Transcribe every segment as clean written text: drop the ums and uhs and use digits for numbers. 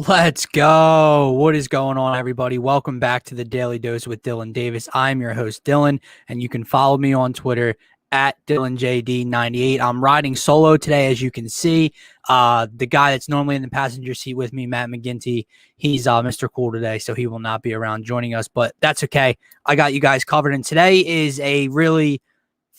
Let's go. What is going on, everybody? Welcome back to the Daily Dose with Dylan Davis. I'm your host, Dylan, and you can follow me on Twitter at DylanJD98. I'm riding solo today, as you can see. The guy that's normally in the passenger seat with me, Matt McGinty, he's Mr. Cool today, so he will not be around joining us, but that's okay. I got you guys covered, and today is a really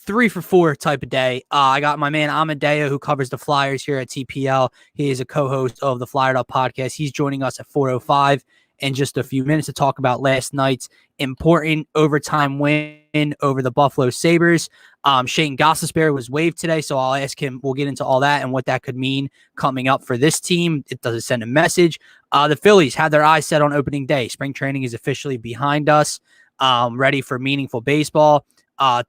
3 for 4 type of day. I got my man Amadeo, who covers the Flyers here at TPL. He is a co-host of the Flyered Up podcast. He's joining us at 4:05 in just a few minutes to talk about last night's important overtime win over the Buffalo Sabres. Shane Gostisbehere was waived today, so I'll ask him. We'll get into all that and what that could mean coming up for this team. It doesn't send a message. The Phillies had their eyes set on opening day. Spring training is officially behind us, ready for meaningful baseball.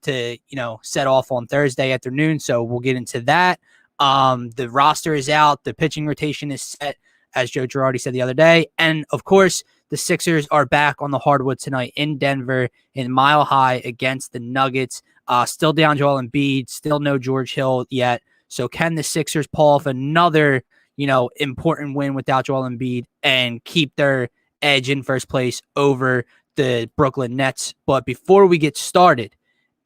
To set off on Thursday afternoon. So we'll get into that. The roster is out. The pitching rotation is set, as Joe Girardi said the other day. And, of course, the Sixers are back on the hardwood tonight in Denver in Mile High against the Nuggets. Still down Joel Embiid. Still no George Hill yet. So can the Sixers pull off another, important win without Joel Embiid and keep their edge in first place over the Brooklyn Nets? But before we get started,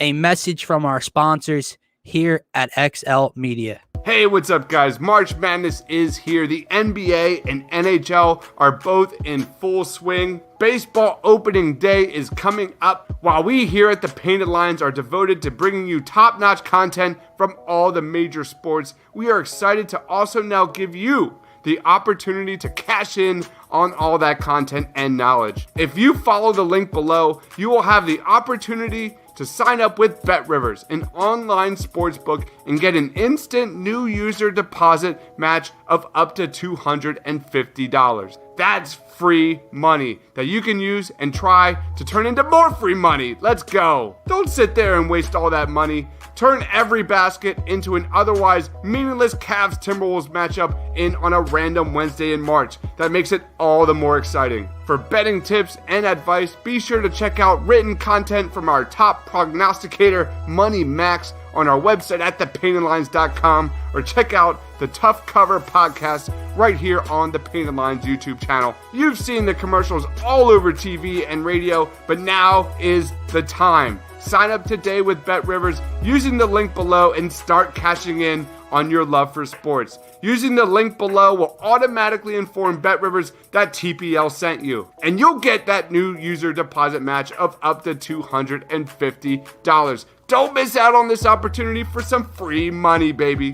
a message from our sponsors here at XL Media. Hey, what's up, guys? March Madness is here. The NBA and NHL are both in full swing. Baseball opening day is coming up, while we here at the Painted Lines are devoted to bringing you top-notch content from all the major sports. We are excited to also now give you the opportunity to cash in on all that content and knowledge. If you follow the link below, you will have the opportunity to sign up with BetRivers, an online sportsbook, and get an instant new user deposit match of up to $250. That's free money that you can use and try to turn into more free money. Let's go. Don't sit there and waste all that money. Turn every basket into an otherwise meaningless Cavs-Timberwolves matchup on a random Wednesday in March. That makes it all the more exciting. For betting tips and advice, be sure to check out written content from our top prognosticator, Money Max, on our website at thepaintedlines.com, or check out the Tough Cover podcast right here on the Painted Lines YouTube channel. You've seen the commercials all over TV and radio, but now is the time. Sign up today with BetRivers using the link below and start cashing in on your love for sports. Using the link below will automatically inform BetRivers that TPL sent you, and you'll get that new user deposit match of up to $250. Don't miss out on this opportunity for some free money, baby.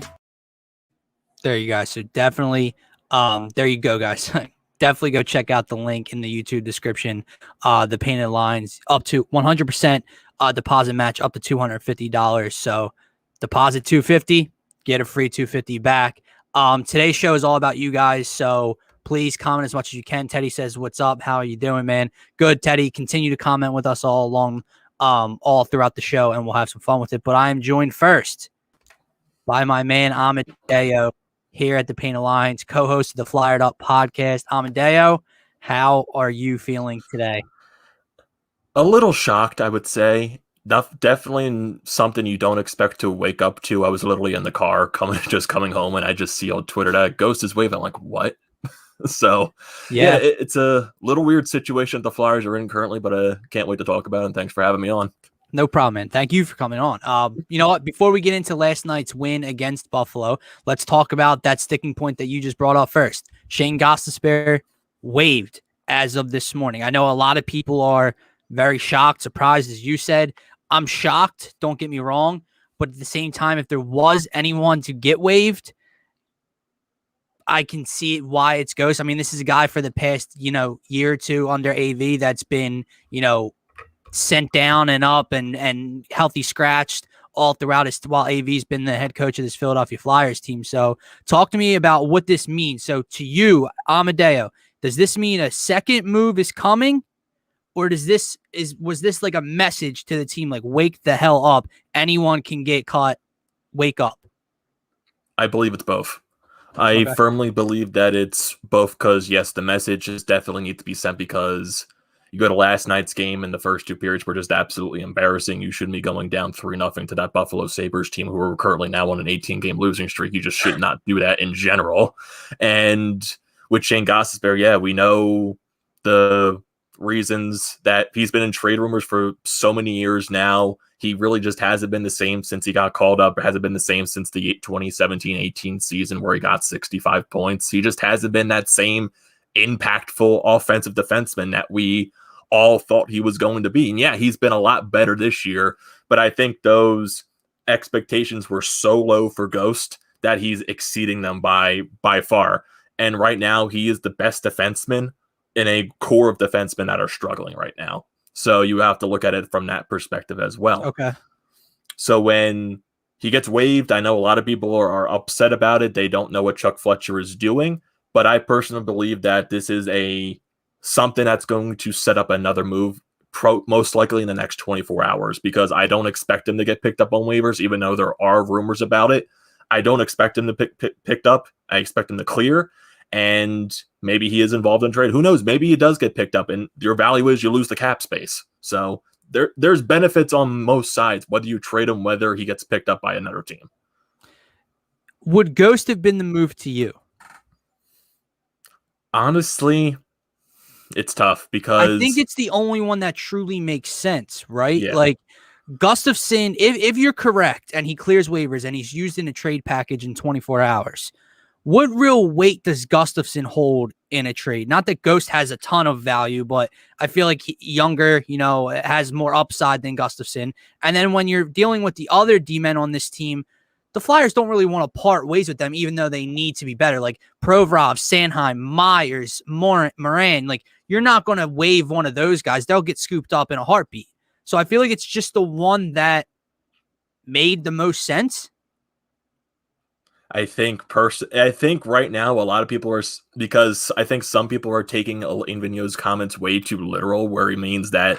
There you guys. So definitely, there you go, guys. Definitely go check out the link in the YouTube description. The Painted Lines up to 100% deposit match up to $250. So deposit $250, get a free $250 back. Today's show is all about you guys, so please comment as much as you can. Teddy says, "What's up? How are you doing, man?" Good, Teddy. Continue to comment with us all along, all throughout the show, and we'll have some fun with it. But I am joined first by my man Amadeo here at the Painted Lines, co-host of the Flyered Up podcast. Amadeo, how are you feeling today? A little shocked, I would say. Definitely something you don't expect to wake up to. I was literally in the car coming home, and I just see on Twitter that Ghost is waving. I'm like, what? So, yeah, it's a little weird situation the Flyers are in currently, but can't wait to talk about it, and thanks for having me on. No problem, man. Thank you for coming on. You know what? Before we get into last night's win against Buffalo, let's talk about that sticking point that you just brought up first. Shane Gostisbehere waived as of this morning. I know a lot of people are very shocked, surprised, as you said. I'm shocked, don't get me wrong, but at the same time, if there was anyone to get waived, I can see why it's Ghost. I mean, this is a guy for the past, year or two under AV that's been, sent down and up and healthy scratched all throughout while AV's been the head coach of this Philadelphia Flyers team. So talk to me about what this means. So to you, Amadeo, does this mean a second move is coming? Or was this like a message to the team, like, wake the hell up? Anyone can get caught. Wake up. I believe it's both. I firmly believe that it's both because, yes, the messages definitely need to be sent because you go to last night's game and the first two periods were just absolutely embarrassing. You shouldn't be going down 3-0 to that Buffalo Sabres team who are currently now on an 18-game losing streak. You just should not do that in general. And with Shane Gostisbehere, yeah, we know the reasons that he's been in trade rumors for so many years now. He really just hasn't been the same since he got called up. It hasn't been the same since the 2017-18 season where he got 65 points. He just hasn't been that same impactful offensive defenseman that we all thought he was going to be. And yeah, he's been a lot better this year, but I think those expectations were so low for Ghost that he's exceeding them by far. And right now, he is the best defenseman in a core of defensemen that are struggling right now. So you have to look at it from that perspective as well. Okay. So when he gets waived, I know a lot of people are upset about it. They don't know what Chuck Fletcher is doing, but I personally believe that this is something that's going to set up another move most likely in the next 24 hours, because I don't expect him to get picked up on waivers, even though there are rumors about it. I don't expect him to picked up. I expect him to clear. And maybe he is involved in trade. Who knows? Maybe he does get picked up, and your value is you lose the cap space. So there's benefits on most sides, whether you trade him, whether he gets picked up by another team. Would Ghost have been the move to you? Honestly, it's tough because I think it's the only one that truly makes sense, right? Yeah. Like Gustafsson, if you're correct and he clears waivers and he's used in a trade package in 24 hours, what real weight does Gustafsson hold in a trade? Not that Ghost has a ton of value, but I feel like younger, has more upside than Gustafsson. And then when you're dealing with the other D-men on this team, the Flyers don't really want to part ways with them, even though they need to be better. Like Provorov, Sanheim, Myers, Moran. Like, you're not going to waive one of those guys. They'll get scooped up in a heartbeat. So I feel like it's just the one that made the most sense. I think right now a lot of people are, because I think some people are taking Alain Vigneault's comments way too literal, where he means that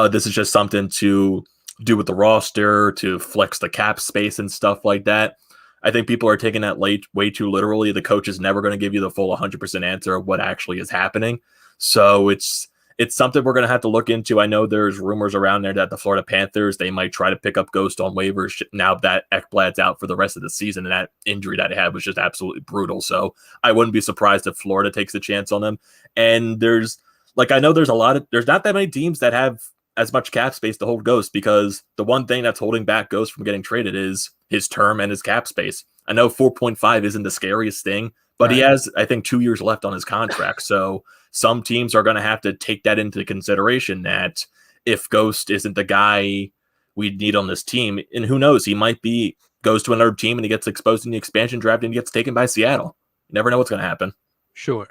this is just something to do with the roster, to flex the cap space and stuff like that. I think people are taking that way too literally. The coach is never going to give you the full 100% answer of what actually is happening. So it's something we're going to have to look into. I know there's rumors around there that the Florida Panthers, they might try to pick up Ghost on waivers now that Ekblad's out for the rest of the season, and that injury that he had was just absolutely brutal. So I wouldn't be surprised if Florida takes a chance on him. And I know there's not that many teams that have as much cap space to hold Ghost, because the one thing that's holding back Ghost from getting traded is his term and his cap space. I know 4.5 isn't the scariest thing, but He has, I think, 2 years left on his contract. So some teams are going to have to take that into consideration, that if Ghost isn't the guy we need on this team, and who knows, he might goes to another team and he gets exposed in the expansion draft and he gets taken by Seattle. You never know what's going to happen. Sure.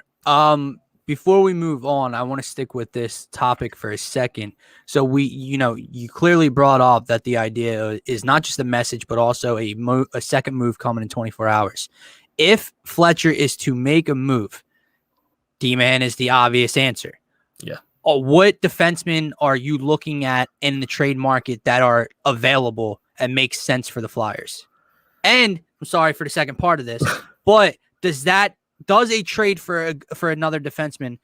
Before we move on, I want to stick with this topic for a second. So you clearly brought up that the idea is not just a message, but also a second move coming in 24 hours. If Fletcher is to make a move, D-man is the obvious answer. Yeah. What defensemen are you looking at in the trade market that are available and make sense for the Flyers? And I'm sorry for the second part of this, but does a trade for another defenseman,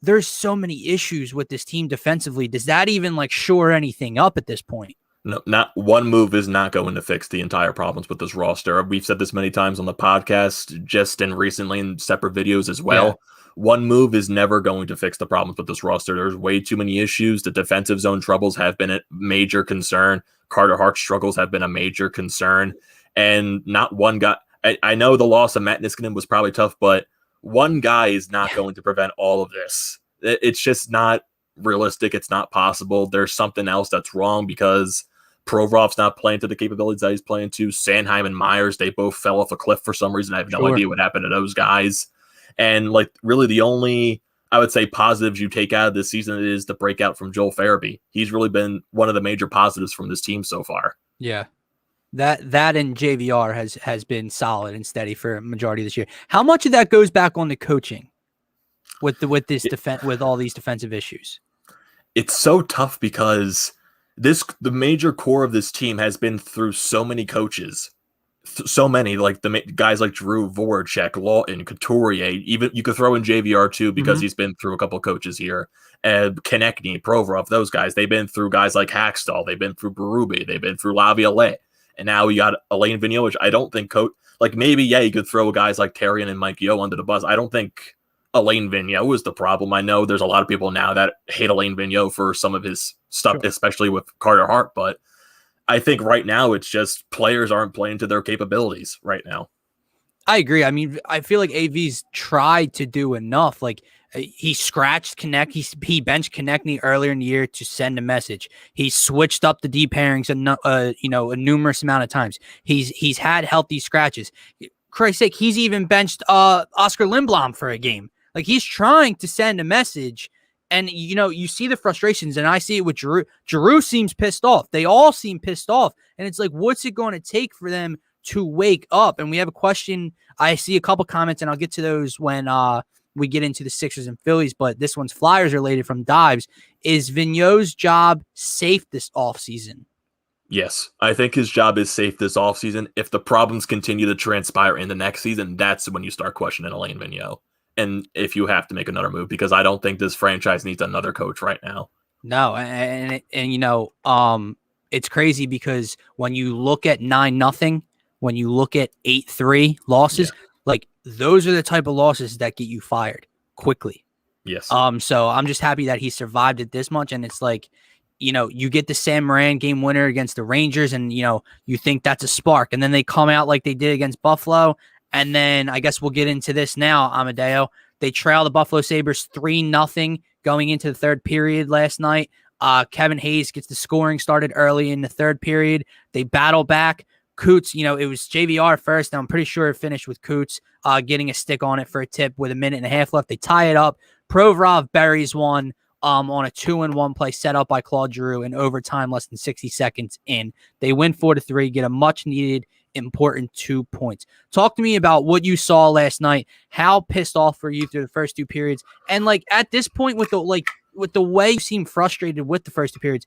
there's so many issues with this team defensively. Does that even shore anything up at this point? No, not one move is not going to fix the entire problems with this roster. We've said this many times on the podcast, just and recently in separate videos as well. Yeah. One move is never going to fix the problems with this roster. There's way too many issues. The defensive zone troubles have been a major concern. Carter Hart's struggles have been a major concern. And not one guy. I know the loss of Matt Niskanen was probably tough, but one guy is not going to prevent all of this. It's just not realistic. It's not possible. There's something else that's wrong, because Provorov's not playing to the capabilities that he's playing to. Sanheim and Myers, they both fell off a cliff for some reason. I have no idea what happened to those guys. And really the only, I would say, positives you take out of this season is the breakout from Joel Farabee. He's really been one of the major positives from this team so far. Yeah. That and JVR has been solid and steady for a majority of this year. How much of that goes back on the coaching with all these defensive issues? It's so tough because the major core of this team has been through so many coaches, so many, like the guys like Drew, Voracek, Lawton, Couturier. Even you could throw in JVR too, because he's been through a couple of coaches here. Konechny, Provorov, those guys. They've been through guys like Hackstall. They've been through Berube. They've been through Laviolette. And now you got Alain Vigneault, which I don't think maybe, yeah, you could throw guys like Terrian and Mike Yeo under the bus. I don't think Alain Vigneault is the problem. I know there's a lot of people now that hate Alain Vigneault for some of his stuff, Sure. especially with Carter Hart, but I think right now it's just players aren't playing to their capabilities right now. I agree. I mean, I feel like AV's tried to do enough. Like he scratched Connect. He benched Konechny earlier in the year to send a message. He switched up the D pairings a numerous amount of times. He's had healthy scratches. Christ's sake, he's even benched Oscar Lindblom for a game. Like he's trying to send a message. And, you see the frustrations, and I see it with Giroux. Giroux seems pissed off. They all seem pissed off. And it's like, what's it going to take for them to wake up? And we have a question. I see a couple comments, and I'll get to those when we get into the Sixers and Phillies, but this one's Flyers related from Dives. Is Vigneault's job safe this offseason? Yes, I think his job is safe this offseason. If the problems continue to transpire in the next season, that's when you start questioning Alain Vigneault. And if you have to make another move, because I don't think this franchise needs another coach right now. No, and it's crazy because when you look at 9-0, when you look at 8-3 losses, like those are the type of losses that get you fired quickly. Yes. So I'm just happy that he survived it this much. And it's like, you get the Sam Moran game winner against the Rangers, and you think that's a spark, and then they come out like they did against Buffalo. And then I guess we'll get into this now, Amadeo. They trail the Buffalo Sabres 3-0 going into the third period last night. Kevin Hayes gets the scoring started early in the third period. They battle back. Coots, it was JVR first, and I'm pretty sure it finished with Coots getting a stick on it for a tip with a minute and a half left. They tie it up. Provorov buries one on a 2-1 play set up by Claude Giroux in overtime, less than 60 seconds in. They win 4-3, get a much-needed important 2 points. Talk to me about what you saw last night. How pissed off were you through the first two periods? And like at this point, with the way you seem frustrated with the first two periods,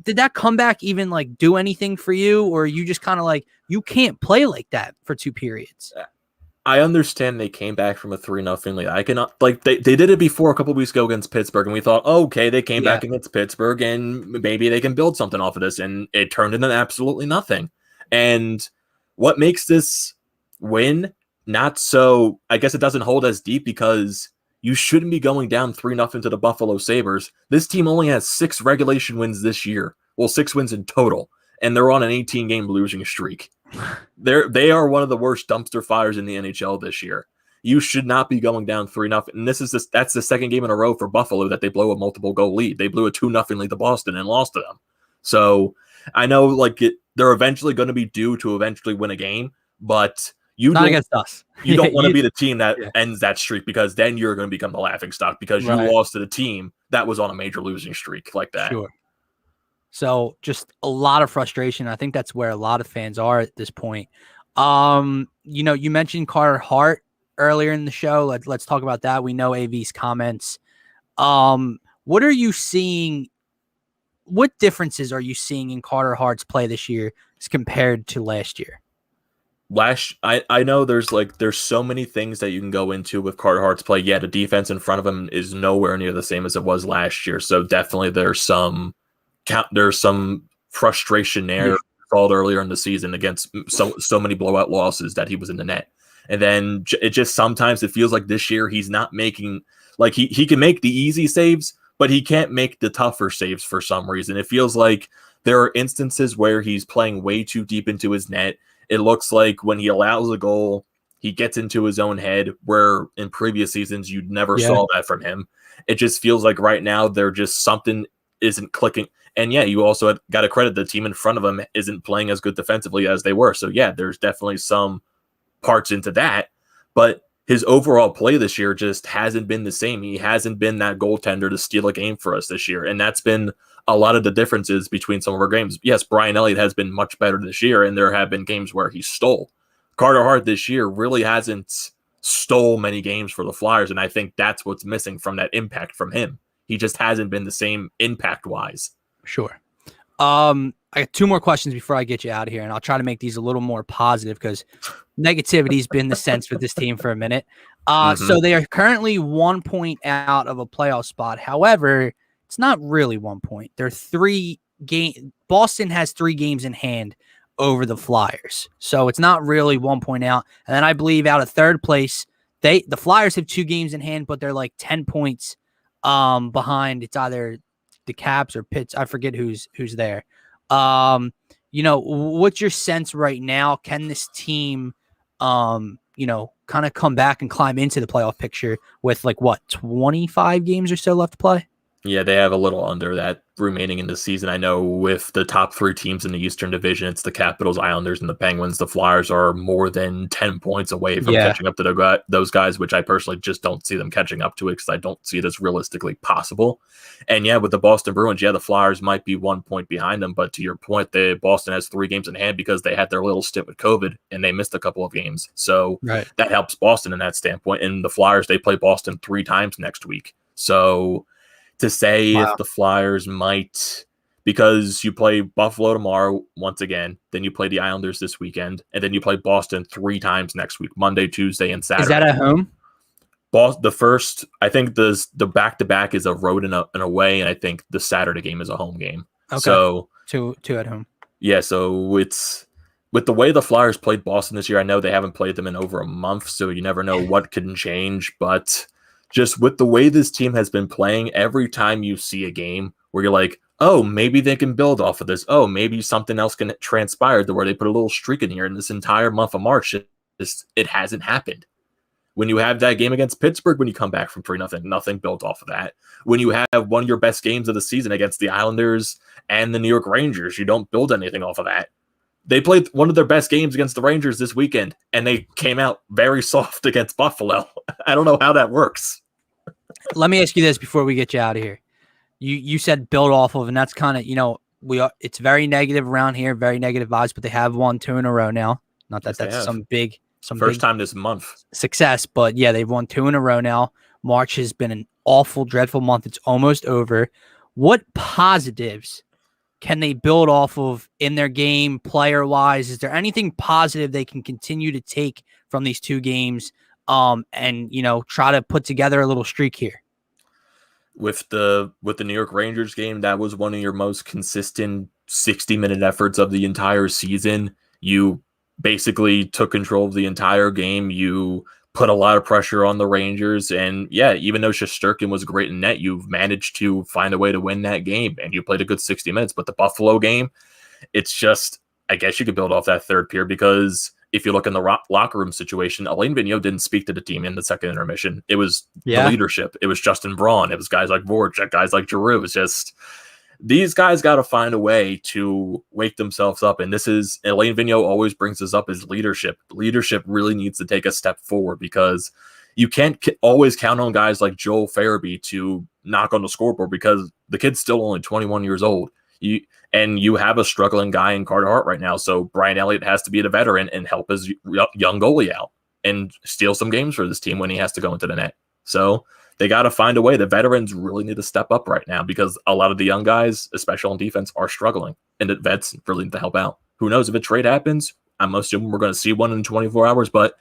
did that comeback even like do anything for you, or are you just kind of like you can't play like that for two periods? I understand they came back from a 3-0 lead. I cannot they did it before a couple weeks ago against Pittsburgh, and we thought, okay, they came back against Pittsburgh, and maybe they can build something off of this, and it turned into absolutely nothing. And what makes this win not so, I guess it doesn't hold as deep because you shouldn't be going down 3-0 to the Buffalo Sabres. This team only has 6 regulation wins this year. Well, 6 wins in total, and they're on an 18-game losing streak. They are one of the worst dumpster fires in the NHL this year. You should not be going down 3-0. And that's the second game in a row for Buffalo that they blow a multiple goal lead. They blew a 2-0 lead to Boston and lost to them. So I know they're eventually going to be due to eventually win a game, but not against us. You don't want to be the team that ends that streak, because then you're going to become the laughing stock because you lost to the team that was on a major losing streak like that. Sure. So just a lot of frustration. I think that's where a lot of fans are at this point. You mentioned Carter Hart earlier in the show. Let's talk about that. We know AV's comments. What are you seeing? What differences are you seeing in Carter Hart's play this year as compared to last year? I know there's so many things that you can go into with Carter Hart's play. Yeah, the defense in front of him is nowhere near the same as it was last year. So definitely there's some frustration there called earlier in the season against so many blowout losses that he was in the net. And then it just sometimes it feels like this year he's not making, like he can make the easy saves, but he can't make the tougher saves for some reason. It feels like there are instances where he's playing way too deep into his net. It looks like when he allows a goal, he gets into his own head, where in previous seasons you never saw that from him. It just feels like right now there just something isn't clicking. And you also got to credit the team in front of him isn't playing as good defensively as they were. So there's definitely some parts into that, but his overall play this year just hasn't been the same. He hasn't been that goaltender to steal a game for us this year. And that's been a lot of the differences between some of our games. Yes, Brian Elliott has been much better this year, and there have been games where he stole. Carter Hart this year really hasn't stole many games for the Flyers, and I think that's what's missing from that impact from him. He just hasn't been the same impact-wise. Sure. I got 2 more questions before I get you out of here, and I'll try to make these a little more positive because negativity's been the sense with this team for a minute. So they are currently 1 point out of a playoff spot. However, it's not really 1 point. They're 3 game. Boston has 3 games in hand over the Flyers. So it's not really 1 point out. And then I believe out of third place, the Flyers have 2 games in hand, but they're like 10 points behind. It's either the Caps or Pitts. I forget who's there. What's your sense right now? Can this team, kind of come back and climb into the playoff picture with 25 games or so left to play? Yeah, they have a little under that remaining in the season. I know with the top 3 teams in the Eastern Division, it's the Capitals, Islanders, and the Penguins. The Flyers are more than 10 points away from catching up to those guys, which I personally just don't see them catching up to it because I don't see it as realistically possible. And yeah, with the Boston Bruins, the Flyers might be 1 point behind them, but to your point, Boston has 3 games in hand because they had their little stint with COVID and they missed a couple of games. So that helps Boston in that standpoint. And the Flyers, they play Boston 3 times next week. So to say if the Flyers might, because you play Buffalo tomorrow once again, then you play the Islanders this weekend, and then you play Boston 3 times next week, Monday, Tuesday, and Saturday. Is that at home? The first, I think the back-to-back is a road and away, and I think the Saturday game is a home game. Okay. So 2 at home. Yeah, so it's with the way the Flyers played Boston this year, I know they haven't played them in over a month, so you never know what can change, but just with the way this team has been playing, every time you see a game where you're like, oh, maybe they can build off of this. Oh, maybe something else can transpire to where they put a little streak in here. In this entire month of March, it hasn't happened. When you have that game against Pittsburgh, when you come back from 3-0, nothing built off of that. When you have one of your best games of the season against the Islanders and the New York Rangers, you don't build anything off of that. They played one of their best games against the Rangers this weekend, and they came out very soft against Buffalo. I don't know how that works. Let me ask you this before we get you out of here. You said build off of, and that's kind of, it's very negative around here, very negative vibes, but they have won 2 in a row now. Not that that's some first time this month success, but yeah, they've won 2 in a row now. March has been an awful, dreadful month. It's almost over. What positives can they build off of in their game, player-wise? Is there anything positive they can continue to take from these 2 games? And try to put together a little streak here. With the New York Rangers game, that was one of your most consistent 60-minute efforts of the entire season. You basically took control of the entire game. You put a lot of pressure on the Rangers, and even though Shesterkin was great in net, you've managed to find a way to win that game, and you played a good 60 minutes. But the Buffalo game, it's just, I guess you could build off that third period because if you look in the locker room situation, Alain Vigneault didn't speak to the team in the second intermission. It was the leadership. It was Justin Braun. It was guys like Voracek, guys like Giroux. It was just these guys got to find a way to wake themselves up. And this is Alain Vigneault always brings this up as leadership. Leadership really needs to take a step forward because you can't always count on guys like Joel Farabee to knock on the scoreboard because the kid's still only 21 years old. You have a struggling guy in Carter Hart right now. So Brian Elliott has to be the veteran and help his young goalie out and steal some games for this team when he has to go into the net. So they got to find a way. The veterans really need to step up right now because a lot of the young guys, especially on defense, are struggling. And the vets really need to help out. Who knows if a trade happens? I'm assuming we're going to see one in 24 hours, but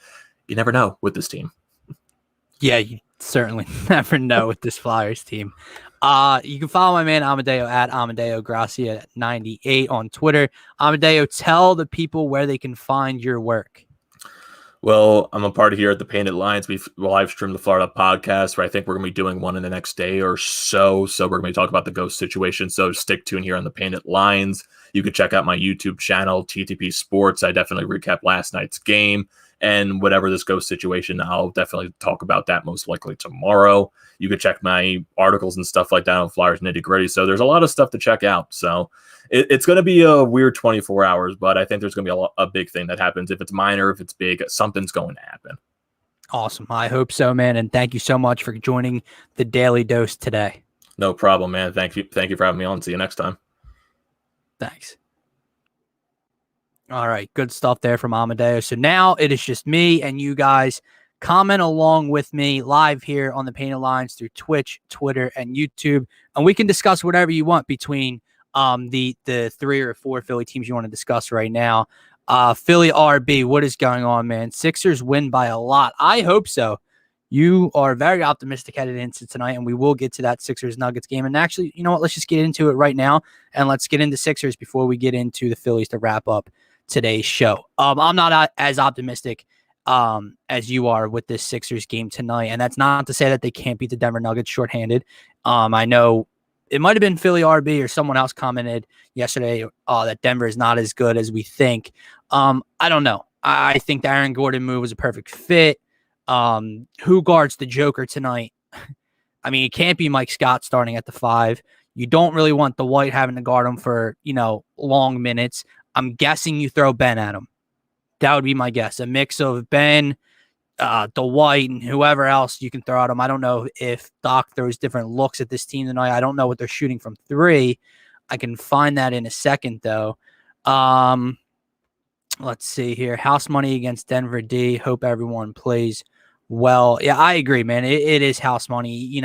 you never know with this team. Yeah, you certainly never know with this Flyers team. You can follow my man Amadeo at Amadeo Gracia 98 on Twitter. Amadeo, tell the people where they can find your work. Well, I'm a part of here at the Painted Lines. We've live streamed the Florida podcast where I think we're going to be doing one in the next day or so. So we're going to be talking about the ghost situation. So stick tuned here on the Painted Lines. You can check out my YouTube channel, TTP Sports. I definitely recap last night's game. And whatever this ghost situation, I'll definitely talk about that most likely tomorrow. You can check my articles and stuff like that on Flyers Nitty Gritty. So there's a lot of stuff to check out. So it's going to be a weird 24 hours, but I think there's going to be a big thing that happens. If it's minor, if it's big, something's going to happen. Awesome. I hope so, man. And thank you so much for joining the Daily Dose today. No problem, man. Thank you for having me on. See you next time. Thanks. All right, good stuff there from Amadeo. So now it is just me and you guys. Comment along with me live here on the Painted Lines through Twitch, Twitter, and YouTube. And we can discuss whatever you want between the 3 or 4 Philly teams you want to discuss right now. Philly RB, what is going on, man? Sixers win by a lot. I hope so. You are very optimistic headed into tonight, and we will get to that Sixers-Nuggets game. And actually, you know what? Let's just get into it right now, and let's get into Sixers before we get into the Phillies to wrap up today's show. I'm not as optimistic as you are with this Sixers game tonight, and that's not to say that they can't beat the Denver Nuggets shorthanded. I know it might have been Philly RB or someone else commented yesterday that Denver is not as good as we think. I don't know. I think the Aaron Gordon move was a perfect fit. Who guards the Joker tonight? I mean, it can't be Mike Scott starting at the 5. You don't really want the White having to guard him for, long minutes. I'm guessing you throw Ben at him. That would be my guess. A mix of Ben, the White, and whoever else you can throw at him. I don't know if Doc throws different looks at this team tonight. I don't know what they're shooting from 3. I can find that in a second, though. Let's see here. House money against Denver D. Hope everyone plays well. Yeah, I agree, man. It is house money.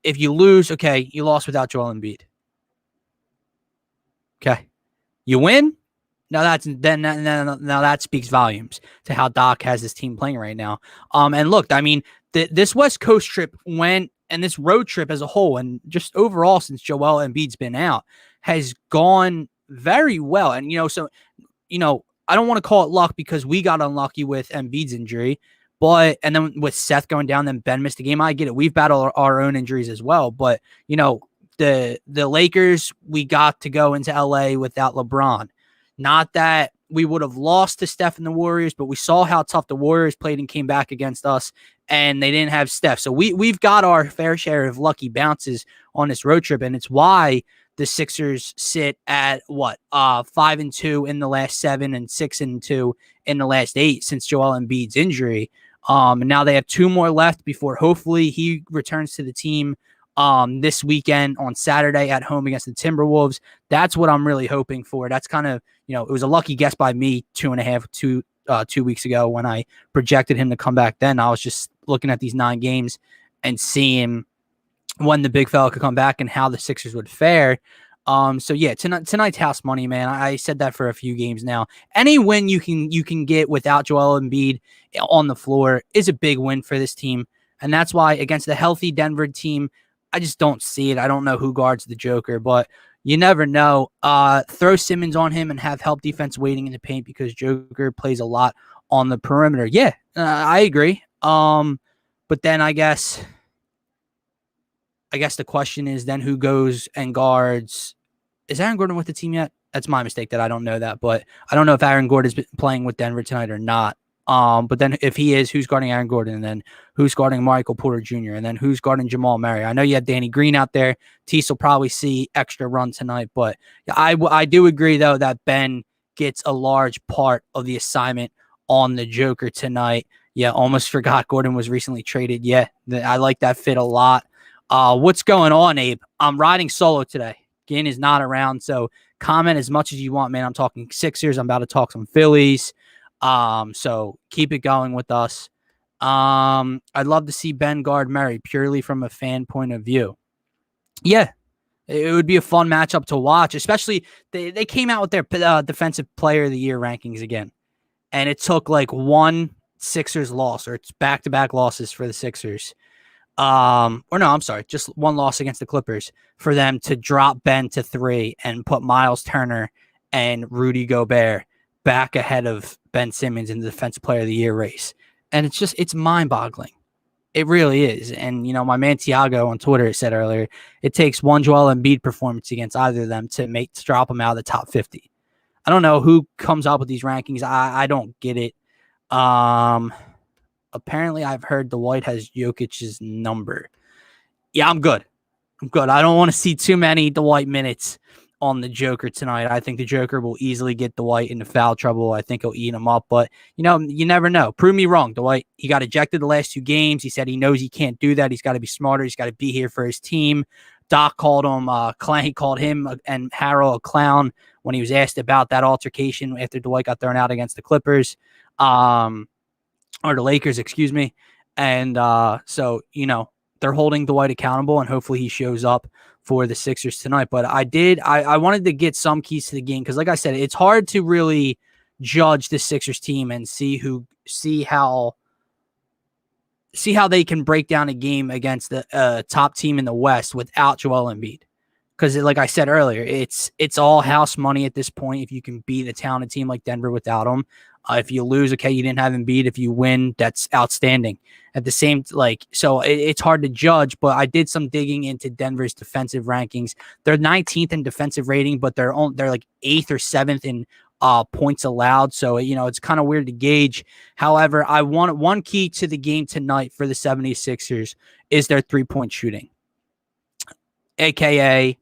If you lose, okay, you lost without Joel Embiid. Okay. You win? Now that speaks volumes to how Doc has his team playing right now. And look, I mean, this West Coast trip and this road trip as a whole, and just overall since Joel Embiid's been out, has gone very well. And I don't want to call it luck because we got unlucky with Embiid's injury, and then with Seth going down, then Ben missed a game. I get it. We've battled our own injuries as well, but the Lakers, we got to go into LA without LeBron. Not that we would have lost to Steph and the Warriors, but we saw how tough the Warriors played and came back against us, and they didn't have Steph. So we've got our fair share of lucky bounces on this road trip, and it's why the Sixers sit at 5-2 in the last 7 and 6-2 in the last 8 since Joel Embiid's injury. And now they have 2 more left before hopefully he returns to the team this weekend on Saturday at home against the Timberwolves. That's what I'm really hoping for. That's kind of, it was a lucky guess by me 2 weeks ago when I projected him to come back then. I was just looking at these 9 games and seeing when the big fella could come back and how the Sixers would fare. So yeah, tonight's house money, man. I said that for a few games now. Any win you can get without Joel Embiid on the floor is a big win for this team. And that's why against the healthy Denver team, I just don't see it. I don't know who guards the Joker, but you never know. Throw Simmons on him and have help defense waiting in the paint because Joker plays a lot on the perimeter. Yeah, I agree. But then I guess the question is then who goes and guards. Is Aaron Gordon with the team yet? That's my mistake that I don't know that, but I don't know if Aaron Gordon is playing with Denver tonight or not. But then if he is, who's guarding Aaron Gordon? And then who's guarding Michael Porter Jr.? And then who's guarding Jamal Murray? I know you have Danny Green out there. Tease will probably see extra run tonight. But I do agree, though, that Ben gets a large part of the assignment on the Joker tonight. Yeah, almost forgot Gordon was recently traded. Yeah, I like that fit a lot. What's going on, Abe? I'm riding solo today. Ginn is not around, so comment as much as you want, man. I'm talking Sixers. I'm about to talk some Phillies. So keep it going with us. I'd love to see Ben guard Murray purely from a fan point of view. Yeah, it would be a fun matchup to watch, especially they came out with their defensive player of the year rankings again. And it took like one Sixers loss, or it's back-to-back losses for the Sixers. Just one loss against the Clippers for them to drop Ben to 3 and put Miles Turner and Rudy Gobert back ahead of Ben Simmons in the defensive player of the year race. And it's mind-boggling. It really is. And, my man Tiago on Twitter said earlier, it takes one Joel Embiid performance against either of them to drop them out of the top 50. I don't know who comes up with these rankings. I don't get it. Apparently, I've heard the White has Jokic's number. Yeah, I'm good. I don't want to see too many Dwight minutes on the Joker tonight. I think the Joker will easily get Dwight into foul trouble. I think he'll eat him up. But, you never know. Prove me wrong, Dwight. He got ejected the last 2 games. He said he knows he can't do that. He's got to be smarter. He's got to be here for his team. Doc called him he called him and Harrell a clown when he was asked about that altercation after Dwight got thrown out against the Clippers. Or the Lakers, excuse me. And so, they're holding Dwight accountable, and hopefully he shows up for the Sixers tonight. But I wanted to get some keys to the game because, like I said, it's hard to really judge the Sixers team and see how they can break down a game against the top team in the West without Joel Embiid. because like I said earlier, it's all house money at this point. If you can beat a talented team like Denver without them, if you lose, okay, you didn't have them beat. If you win, that's outstanding. At the same, so it's hard to judge. But I did some digging into Denver's defensive rankings. They're 19th in defensive rating, but they're like 8th or 7th in points allowed. So it's kind of weird to gauge. However, I want one key to the game tonight for the 76ers is their 3-point shooting, aka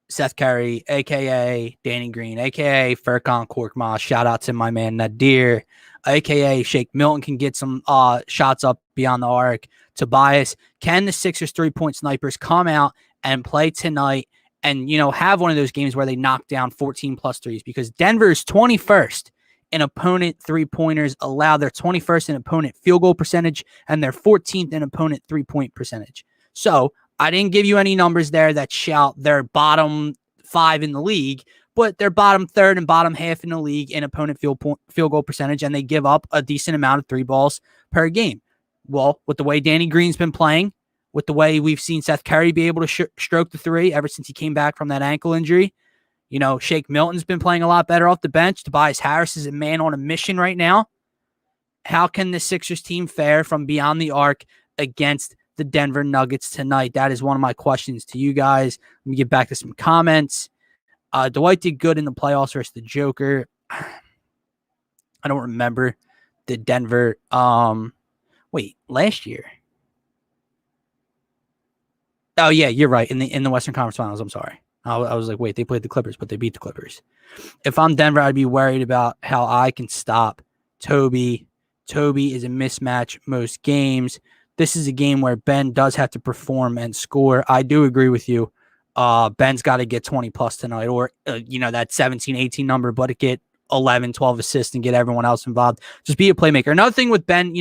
Seth Curry, a.k.a. Danny Green, a.k.a. Furkan Korkmaz. Shout out to my man Nadir, a.k.a. Shake Milton can get some shots up beyond the arc. Tobias, can the Sixers 3-point snipers come out and play tonight and, have one of those games where they knock down 14-plus threes? Because Denver's 21st in opponent three-pointers allowed. They're 21st in opponent field goal percentage, and they're 14th in opponent three-point percentage. So I didn't give you any numbers there that shout they're bottom 5 in the league, but they're bottom 3rd and bottom half in the league in opponent field goal percentage, and they give up a decent amount of 3 balls per game. Well, with the way Danny Green's been playing, with the way we've seen Seth Curry be able to stroke the 3 ever since he came back from that ankle injury, Shake Milton's been playing a lot better off the bench. Tobias Harris is a man on a mission right now. How can the Sixers team fare from beyond the arc against the Denver Nuggets tonight? That is one of my questions to you guys. Let me get back to some comments. Dwight did good in the playoffs versus the Joker. I don't remember the Denver. Last year. Oh yeah, you're right. In the Western Conference Finals. I'm sorry. I was like, wait, they played the Clippers, but they beat the Clippers. If I'm Denver, I'd be worried about how I can stop Toby. Toby is a mismatch most games. This is a game where Ben does have to perform and score. I do agree with you. Ben's got to get 20 plus tonight, or that 17, 18 number, but get 11, 12 assists and get everyone else involved. Just be a playmaker. Another thing with Ben,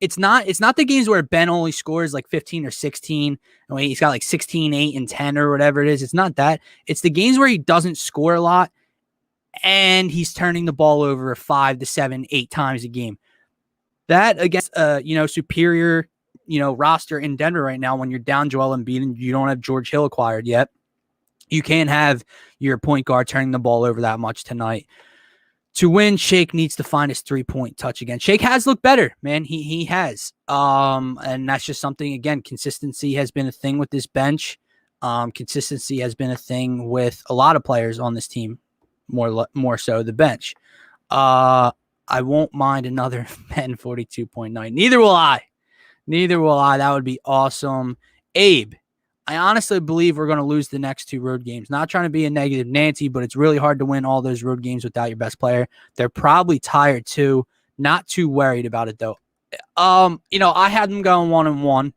it's not the games where Ben only scores like 15 or 16. And he's got like 16, 8, and 10 or whatever it is. It's not that. It's the games where he doesn't score a lot and he's turning the ball over 5 to 7, 8 times a game. That against superior roster in Denver right now, when you're down Joel Embiid and you don't have George Hill acquired yet, you can't have your point guard turning the ball over that much tonight. To win, Shake needs to find his 3-point touch again. Shake has looked better, man. He has. And that's just something, again, consistency has been a thing with this bench. Consistency has been a thing with a lot of players on this team, more so the bench. I won't mind another Ben 42.9. Neither will I. That would be awesome. Abe, I honestly believe we're going to lose the next 2 road games. Not trying to be a negative Nancy, but it's really hard to win all those road games without your best player. They're probably tired too. Not too worried about it though. I had them going 1-1.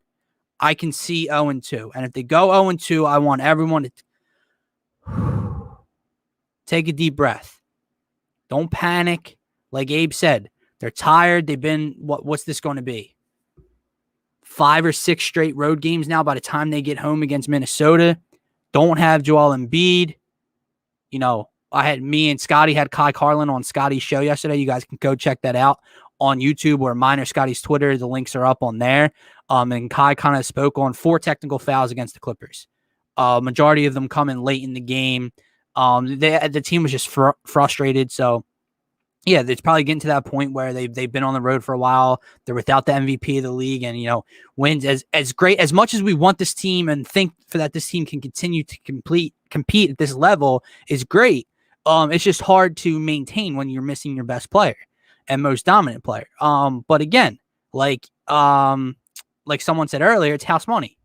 I can see 0-2. And if they go 0-2, I want everyone to take a deep breath. Don't panic. Like Abe said, they're tired. They've been, what's this going to be? 5 or 6 straight road games now by the time they get home against Minnesota. Don't have Joel Embiid. Me and Scotty had Kai Carlin on Scotty's show yesterday. You guys can go check that out on YouTube or mine or Scotty's Twitter. The links are up on there. And Kai kind of spoke on 4 technical fouls against the Clippers. Majority of them coming late in the game. The team was just frustrated. So, yeah, it's probably getting to that point where they've been on the road for a while. They're without the MVP of the league, and wins as great as much as we want this team and think for that this team can continue to compete at this level is great. It's just hard to maintain when you're missing your best player and most dominant player. But again, like someone said earlier, it's house money.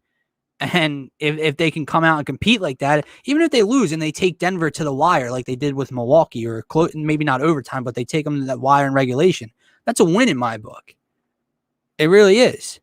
And if they can come out and compete like that, even if they lose and they take Denver to the wire like they did with Milwaukee, or maybe not overtime, but they take them to that wire in regulation, that's a win in my book. It really is.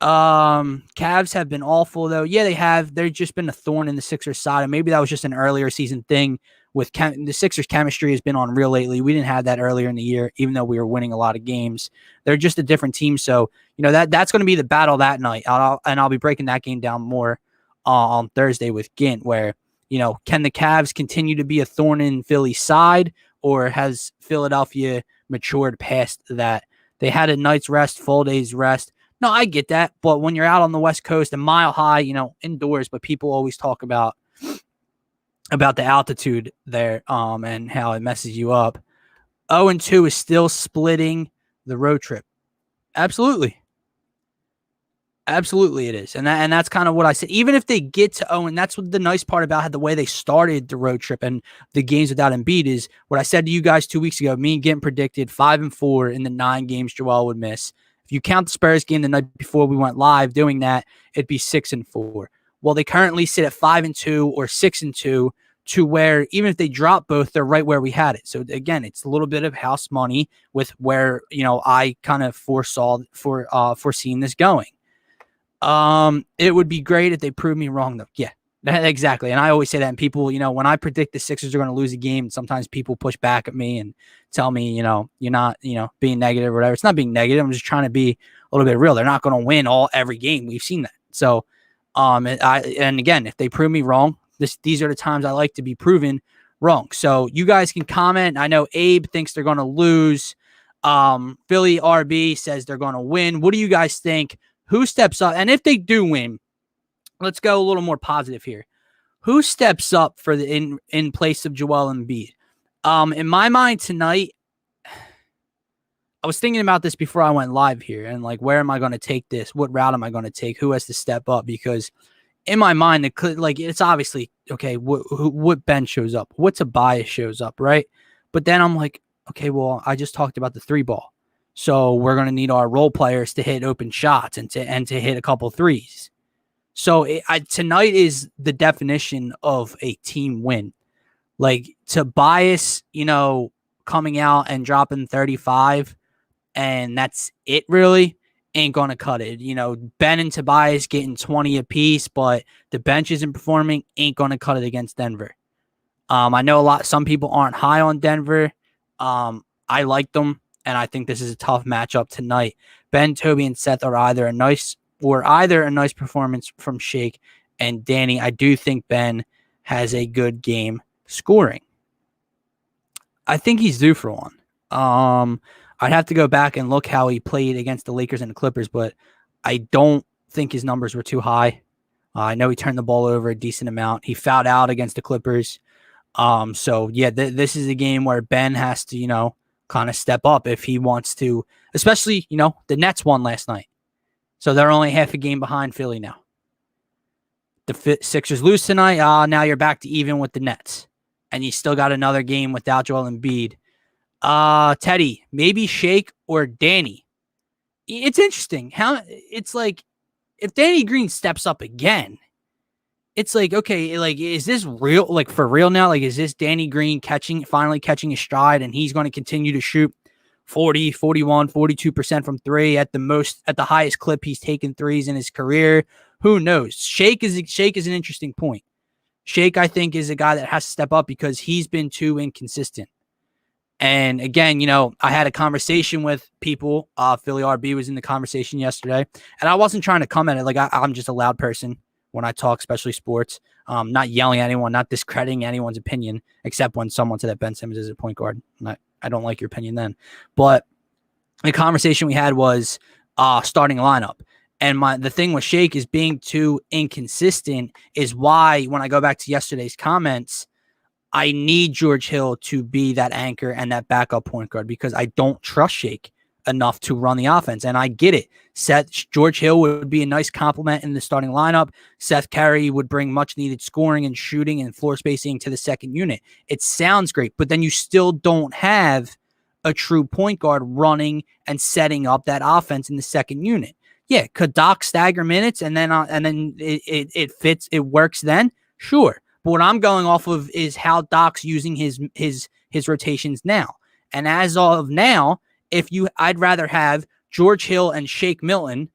Cavs have been awful, though. Yeah, they have. They've just been a thorn in the Sixers' side, and maybe that was just an earlier season thing. With the Sixers' chemistry has been on real lately. We didn't have that earlier in the year, even though we were winning a lot of games. They're just a different team, so that's going to be the battle that night. I'll be breaking that game down more on Thursday with Gint, where can the Cavs continue to be a thorn in Philly's side, or has Philadelphia matured past that? They had a night's rest, full day's rest. No, I get that. But when you're out on the West Coast and Mile High, indoors, but people always talk about the altitude there, and how it messes you up. 0-2 is still splitting the road trip. Absolutely. Absolutely it is. And that's kind of what I said. Even if they get to 0, and that's what the nice part about the way they started the road trip and the games without Embiid is what I said to you guys 2 weeks ago. Me and Gint predicted 5-4 in the 9 games Joel would miss. If you count the Spurs game the night before we went live doing that, it'd be 6-4. Well, they currently sit at 5-2 or 6-2 to where even if they drop both, they're right where we had it. So again, it's a little bit of house money with where, I kind of foreseeing this going. It would be great if they prove me wrong, though. Yeah, exactly. And I always say that, and people, when I predict the Sixers are going to lose a game, sometimes people push back at me and tell me, you're not, being negative or whatever. It's not being negative. I'm just trying to be a little bit real. They're not going to win every game. We've seen that. So, and again, if they prove me wrong, these are the times I like to be proven wrong. So you guys can comment. I know Abe thinks they're going to lose. Philly RB says they're going to win. What do you guys think? Who steps up? And if they do win, let's go a little more positive here. Who steps up for in place of Joel Embiid? In my mind tonight, I was thinking about this before I went live here, and where am I going to take this? What route am I going to take? Who has to step up? Because in my mind, it's obviously okay. What Ben shows up? What Tobias shows up, right? But then I'm like, okay, well, I just talked about the 3 ball. So we're going to need our role players to hit open shots and to hit a couple threes. So tonight is the definition of a team win. Tobias, coming out and dropping 35, and that's it really, ain't going to cut it. Ben and Tobias getting 20 apiece, but the bench isn't performing, ain't going to cut it against Denver. I know some people aren't high on Denver. I like them. And I think this is a tough matchup tonight. Ben, Toby, and Seth are either a nice performance from Shake and Danny. I do think Ben has a good game scoring. I think he's due for one. I'd have to go back and look how he played against the Lakers and the Clippers, but I don't think his numbers were too high. I know he turned the ball over a decent amount. He fouled out against the Clippers. So yeah, this is a game where Ben has to, kind of step up if he wants to, especially, the Nets won last night. So they're only half a game behind Philly now. The Sixers lose tonight. Now you're back to even with the Nets. And you still got another game without Joel Embiid. Teddy, maybe Shake or Danny. It's interesting how it's if Danny Green steps up again, it's okay, is this real, for real now? Is this Danny Green finally catching his stride, and he's going to continue to shoot 40, 41, 42% from 3 at the highest clip he's taken threes in his career? Who knows? Shake is an interesting point. Shake, I think, is a guy that has to step up because he's been too inconsistent. And again, I had a conversation with people. Philly RB was in the conversation yesterday, and I wasn't trying to comment it. I'm just a loud person when I talk, especially sports, not yelling at anyone, not discrediting anyone's opinion, except when someone said that Ben Simmons is a point guard. I don't like your opinion then. But the conversation we had was starting lineup. And the thing with Shake is being too inconsistent is why when I go back to yesterday's comments, I need George Hill to be that anchor and that backup point guard because I don't trust Shake enough to run the offense. And I get it. George Hill would be a nice compliment in the starting lineup. Seth Curry would bring much needed scoring and shooting and floor spacing to the second unit. It sounds great, but then you still don't have a true point guard running and setting up that offense in the second unit. Yeah, could Doc stagger minutes and then it fits, it works then? Sure. But what I'm going off of is how Doc's using his rotations now. And as of now, I'd rather have George Hill and Shake Milton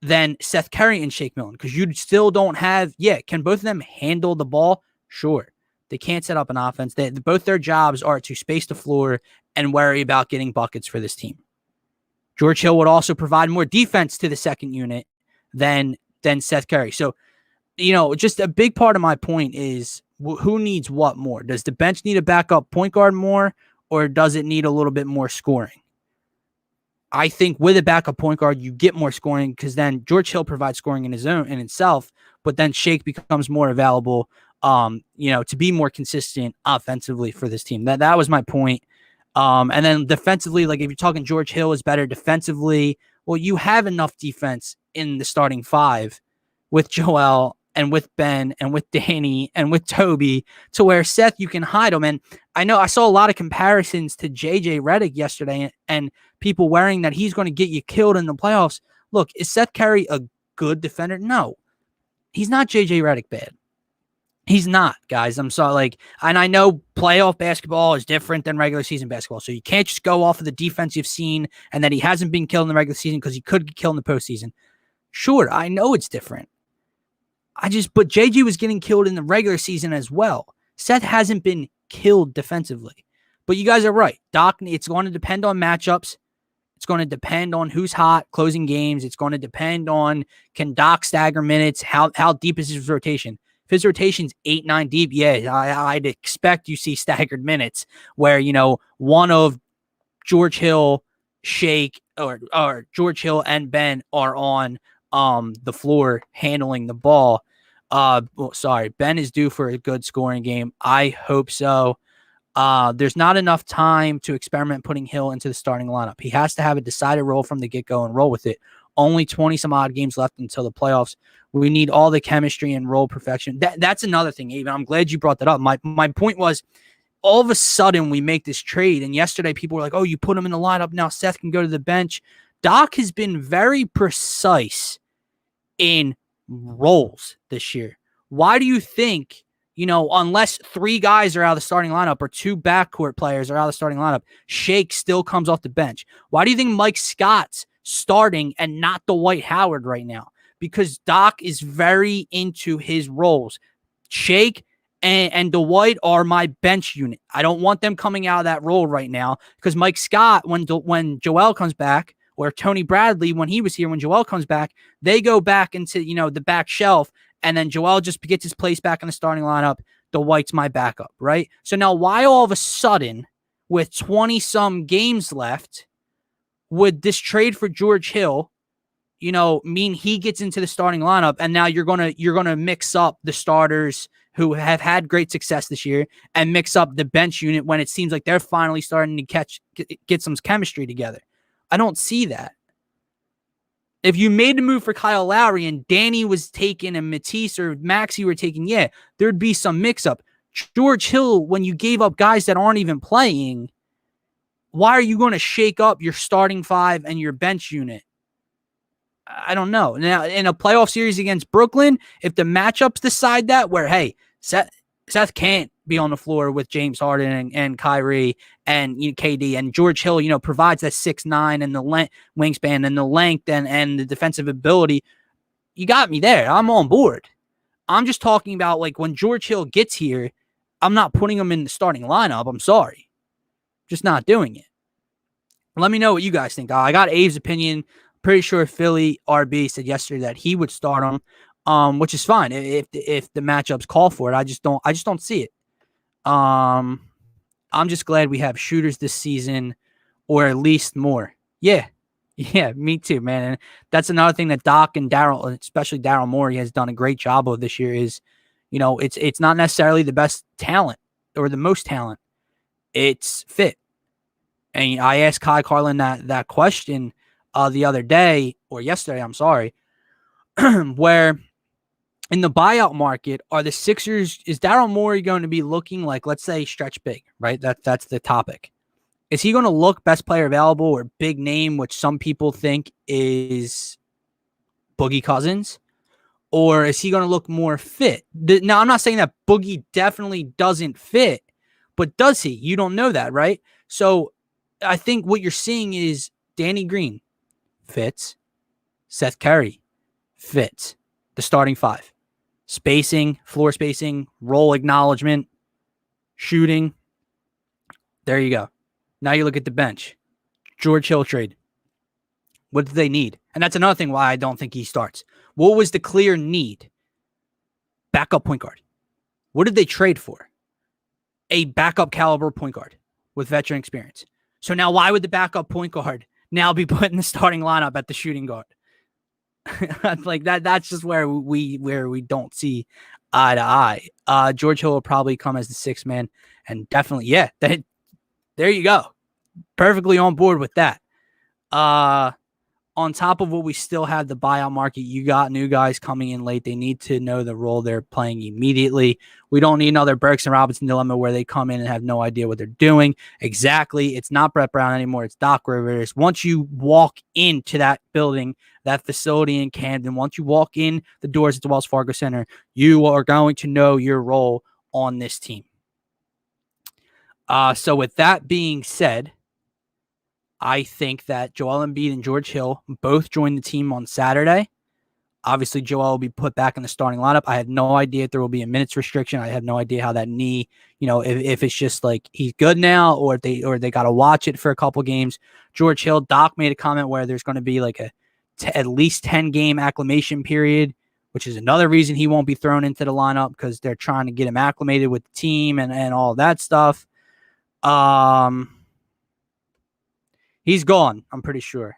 than Seth Curry and Shake Milton because you still don't have, can both of them handle the ball? Sure. They can't set up an offense. Both their jobs are to space the floor and worry about getting buckets for this team. George Hill would also provide more defense to the second unit than Seth Curry. So, just a big part of my point is who needs what more? Does the bench need a backup point guard more, or does it need a little bit more scoring? I think with a backup point guard, you get more scoring because then George Hill provides scoring in his own in itself, but then Shake becomes more available, to be more consistent offensively for this team. That was my point. And then defensively, like if you're talking George Hill is better defensively, well, you have enough defense in the starting five with Joel and with Ben and with Danny and with Toby to where Seth, you can hide them. And I know I saw a lot of comparisons to JJ Redick yesterday and people wearing that he's going to get you killed in the playoffs. Look, is Seth Curry a good defender? No, he's not JJ Redick bad. He's not, guys. I'm sorry. And I know playoff basketball is different than regular season basketball. So you can't just go off of the defense you've seen and that he hasn't been killed in the regular season because he could get killed in the postseason. Sure, I know it's different. But JJ was getting killed in the regular season as well. Seth hasn't been killed defensively. But you guys are right. Doc, it's going to depend on matchups. It's going to depend on who's hot, closing games. It's going to depend on can Doc stagger minutes, how deep is his rotation. If his rotation's 8-9 deep, yeah, I'd expect you see staggered minutes where, one of George Hill, Shake, or George Hill and Ben are on the floor handling the ball. Ben is due for a good scoring game. I hope so. There's not enough time to experiment putting Hill into the starting lineup. He has to have a decided role from the get-go and roll with it. Only 20 some odd games left until the playoffs. We need all the chemistry and role perfection. That's another thing, Aben. I'm glad you brought that up. My point was, all of a sudden we make this trade, and yesterday people were like, oh, you put him in the lineup, now Seth can go to the bench. Doc has been very precise in roles this year. Why do you think, unless 3 guys are out of the starting lineup or 2 backcourt players are out of the starting lineup, Shake still comes off the bench? Why do you think Mike Scott's starting and not Dwight Howard right now? Because Doc is very into his roles. Shake and Dwight are my bench unit. I don't want them coming out of that role right now because Mike Scott, when Joel comes back, or Tony Bradley, when he was here, when Joel comes back, they go back into, the back shelf, and then Joel just gets his place back in the starting lineup. Dwight's my backup, right? So now why all of a sudden, with 20-some games left, would this trade for George Hill, mean he gets into the starting lineup, and now you're gonna mix up the starters who have had great success this year and mix up the bench unit when it seems like they're finally starting to get some chemistry together? I don't see that. If you made the move for Kyle Lowry and Danny was taken and Matisse or Maxey were taken, yeah, there'd be some mix-up. George Hill, when you gave up guys that aren't even playing, why are you going to shake up your starting 5 and your bench unit? I don't know. Now, in a playoff series against Brooklyn, if the matchups decide that, where, hey, Seth can't be on the floor with James Harden and Kyrie and KD, and George Hill, provides that 6'9" and the wingspan and the length and the defensive ability, you got me there. I'm on board. I'm just talking about when George Hill gets here, I'm not putting him in the starting lineup. I'm sorry. Just not doing it. Let me know what you guys think. I got Abe's opinion. Pretty sure Philly RB said yesterday that he would start him, which is fine if the matchups call for it. I just don't see it. I'm just glad we have shooters this season, or at least more. Yeah, me too, man. And that's another thing that Doc and Daryl, especially Daryl Morey, has done a great job of this year. Is it's not necessarily the best talent or the most talent. It's fit. And I asked Kai Carlin that question the other day, or yesterday, I'm sorry, where in the buyout market, are the Sixers, is Daryl Morey going to be looking like, let's say, stretch big, right? That's the topic. Is he going to look best player available or big name, which some people think is Boogie Cousins? Or is he going to look more fit? Now, I'm not saying that Boogie definitely doesn't fit, but does he? You don't know that, right? So I think what you're seeing is Danny Green fits. Seth Curry fits. The starting 5. Spacing, floor spacing, role acknowledgement, shooting. There you go. Now you look at the bench. George Hill trade. What do they need? And that's another thing why I don't think he starts. What was the clear need? Backup point guard. What did they trade for? A backup caliber point guard with veteran experience. So now why would the backup point guard now be put in the starting lineup at the shooting guard. Like that's just where we don't see eye to eye. George Hill will probably come as the sixth man, and definitely, there you go. Perfectly on board with that. On top of what we still have the buyout market, you got new guys coming in late. They need to know the role they're playing immediately. We don't need another Burks and Robinson dilemma where they come in and have no idea what they're doing. Exactly. It's not Brett Brown anymore. It's Doc Rivers. Once you walk into that building, that facility in Camden, once you walk in the doors at the Wells Fargo Center, you are going to know your role on this team. So with that being said, I think that Joel Embiid and George Hill both joined the team on Saturday. Obviously, Joel will be put back in the starting lineup. I have no idea if there will be a minutes restriction. I have no idea how that knee, if it's just like he's good now or they got to watch it for a couple games. George Hill, Doc made a comment where there's going to be like at least 10-game acclimation period, which is another reason he won't be thrown into the lineup because they're trying to get him acclimated with the team and all that stuff. He's gone, I'm pretty sure.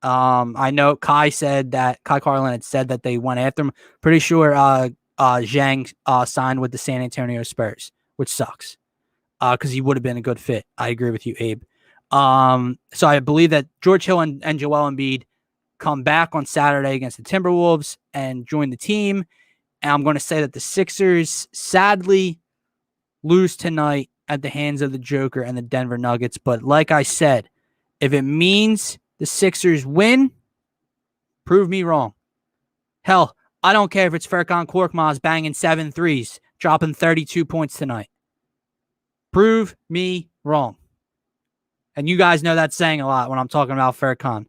I know Kai Carlin had said that they went after him. Pretty sure Zhang signed with the San Antonio Spurs, which sucks because he would have been a good fit. I agree with you, Abe. So I believe that George Hill and Joel Embiid come back on Saturday against the Timberwolves and join the team. And I'm going to say that the Sixers sadly lose tonight at the hands of the Joker and the Denver Nuggets. But like I said, if it means the Sixers win, prove me wrong. Hell, I don't care if it's Furkan Korkmaz banging 7 threes, dropping 32 points tonight. Prove me wrong. And you guys know that's saying a lot when I'm talking about Furkan.